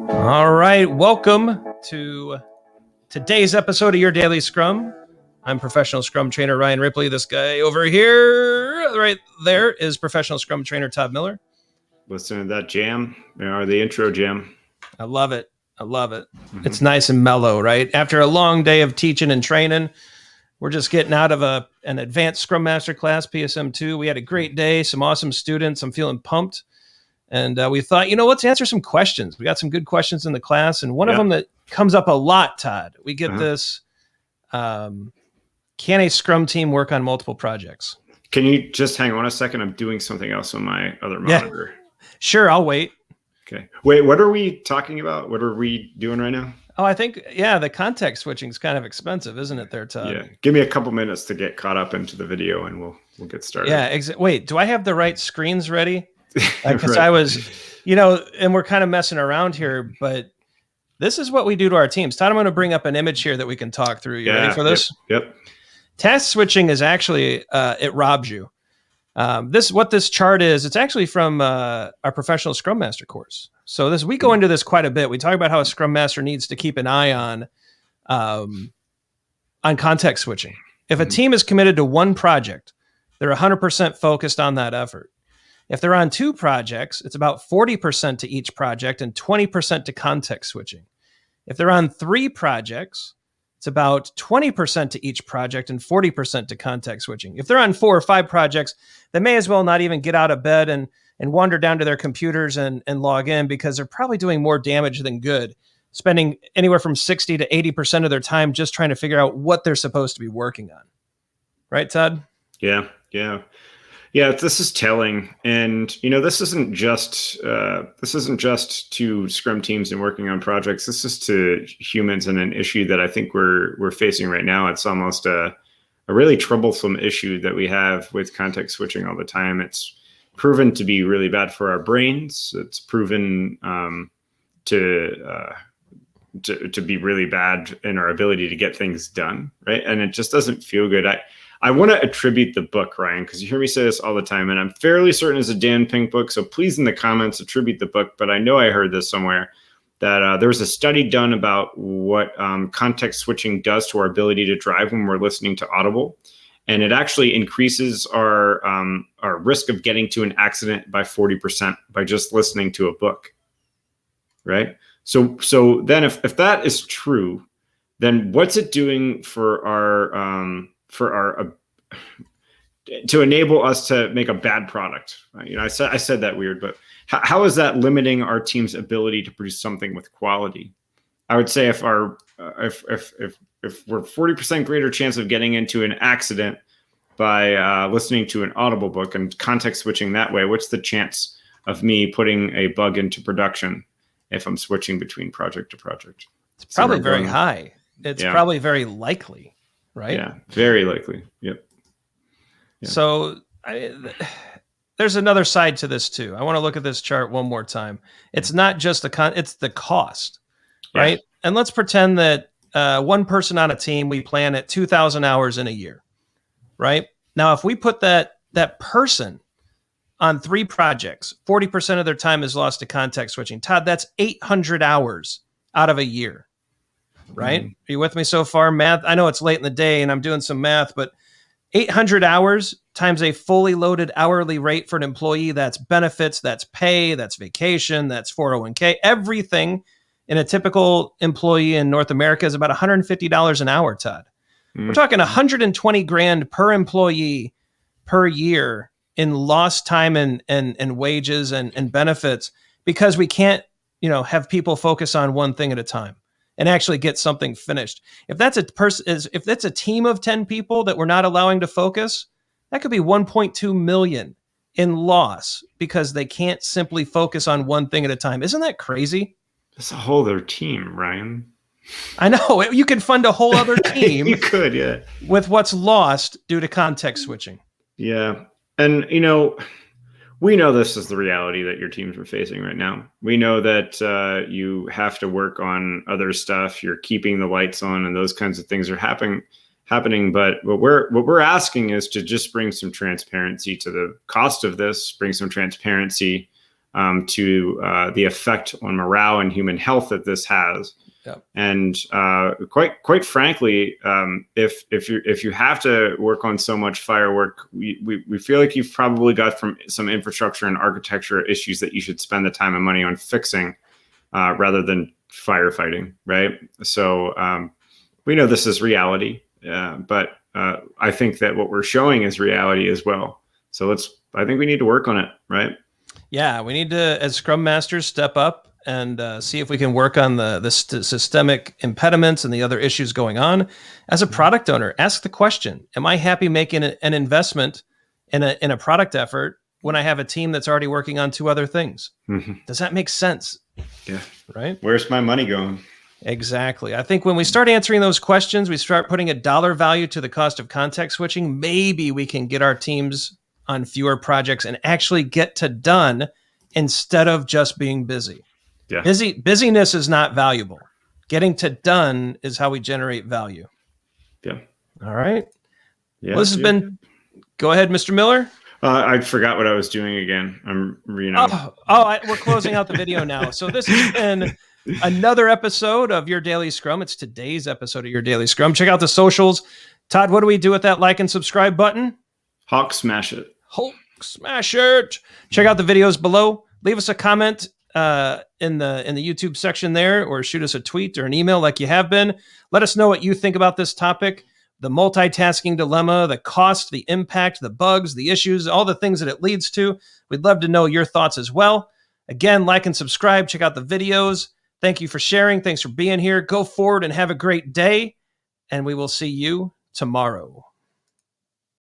All right, welcome to today's episode of Your Daily Scrum. I'm professional Scrum trainer Ryan Ripley. This guy over here, right there, is professional Scrum trainer Todd Miller. Listen to that jam, or the intro jam. I love it. I love it. Mm-hmm. It's nice and mellow, right? After a long day of teaching and training, we're just getting out of an advanced Scrum Master class, PSM2. We had a great day, some awesome students. I'm feeling pumped. And we thought, let's answer some questions. We got some good questions in the class. And one of them that comes up a lot, Todd, we get this, can a Scrum team work on multiple projects? Can you just hang on a second? I'm doing something else on my other monitor. Sure, I'll wait. Okay. Wait, what are we talking about? What are we doing right now? Oh, I think, the context switching is kind of expensive, isn't it there, Todd? Yeah. Give me a couple minutes to get caught up into the video and we'll get started. Yeah. Wait, do I have the right screens ready? Because I was, and we're kind of messing around here, but this is what we do to our teams. Todd, I'm going to bring up an image here that we can talk through. You ready for this? Yep. Task switching is actually, it robs you. What this chart is, it's actually from our professional Scrum Master course. So we go into this quite a bit. We talk about how a Scrum Master needs to keep an eye on context switching. If a team is committed to one project, they're 100% focused on that effort. If they're on two projects, it's about 40% to each project and 20% to context switching. If they're on three projects, it's about 20% to each project and 40% to context switching. If they're on 4 or 5 projects, they may as well not even get out of bed and wander down to their computers and log in, because they're probably doing more damage than good, spending anywhere from 60 to 80% of their time just trying to figure out what they're supposed to be working on. Right, Todd? Yeah. Yeah, this is telling, and this isn't just to Scrum teams and working on projects. This is to humans, and an issue that I think we're facing right now. It's almost a really troublesome issue that we have with context switching all the time. It's proven to be really bad for our brains. It's proven to be really bad in our ability to get things done, right? And it just doesn't feel good. I want to attribute the book, Ryan, because you hear me say this all the time, and I'm fairly certain it's a Dan Pink book, so please in the comments attribute the book, but I know I heard this somewhere, that there was a study done about what context switching does to our ability to drive when we're listening to Audible, and it actually increases our risk of getting to an accident by 40% by just listening to a book, right? So then if that is true, then what's it doing for our to enable us to make a bad product? I said that weird, but how is that limiting our team's ability to produce something with quality? I would say if we're 40% greater chance of getting into an accident by listening to an Audible book and context switching that way, what's the chance of me putting a bug into production if I'm switching between project to project? It's probably very high. It's probably very likely. Right? Yeah, very likely. Yep. Yeah. So there's another side to this too. I want to look at this chart one more time. It's not just it's the cost, right? Yeah. And let's pretend that one person on a team, we plan at 2,000 hours in a year, right? Now, if we put that person on 3 projects, 40% of their time is lost to context switching. Todd, that's 800 hours out of a year. Right? Are you with me so far? Math. I know it's late in the day and I'm doing some math, but 800 hours times a fully loaded hourly rate for an employee, that's benefits, that's pay, that's vacation, that's 401k, everything in a typical employee in North America is about $150 an hour, Todd. We're talking 120 grand per employee per year in lost time and wages and benefits, because we can't, have people focus on one thing at a time and actually get something finished. If that's if that's a team of 10 people that we're not allowing to focus, that could be 1.2 million in loss because they can't simply focus on one thing at a time. Isn't that crazy? That's a whole other team, Ryan. I know. You could fund a whole other team. You could, yeah. With what's lost due to context switching. Yeah. And, we know this is the reality that your teams are facing right now. We know that you have to work on other stuff. You're keeping the lights on and those kinds of things are happening. But what we're asking is to just bring some transparency to the cost of this, bring some transparency to the effect on morale and human health that this has. Yep. And quite frankly, if you have to work on so much firework, we feel like you've probably got some infrastructure and architecture issues that you should spend the time and money on fixing rather than firefighting, right? So we know this is reality, but I think that what we're showing is reality as well. So I think we need to work on it, right? Yeah, we need to, as Scrum Masters, step up and see if we can work on the systemic impediments and the other issues going on. As a product owner, ask the question, am I happy making an investment in a product effort when I have a team that's already working on 2 other things? Mm-hmm. Does that make sense? Yeah. Right? Where's my money going? Exactly. I think when we start answering those questions, we start putting a dollar value to the cost of context switching, maybe we can get our teams on fewer projects and actually get to done instead of just being busy. Yeah. Busyness is not valuable. Getting to done is how we generate value. Yeah. All right. Yeah. Well, this has been. Go ahead, Mr. Miller. I forgot what I was doing again. We're closing out the video now. So this has been another episode of Your Daily Scrum. It's today's episode of Your Daily Scrum. Check out the socials. Todd, what do we do with that like and subscribe button? Hulk smash it. Hulk smash it. Check out the videos below. Leave us a comment in the YouTube section there, or shoot us a tweet or an email like you have been. Let us know what you think about this topic, the multitasking dilemma, the cost, the impact, the bugs, the issues, all the things that it leads to. We'd love to know your thoughts as well. Again, like and subscribe. Check out the videos. Thank you for sharing. Thanks for being here. Go forward and have a great day, and we will see you tomorrow.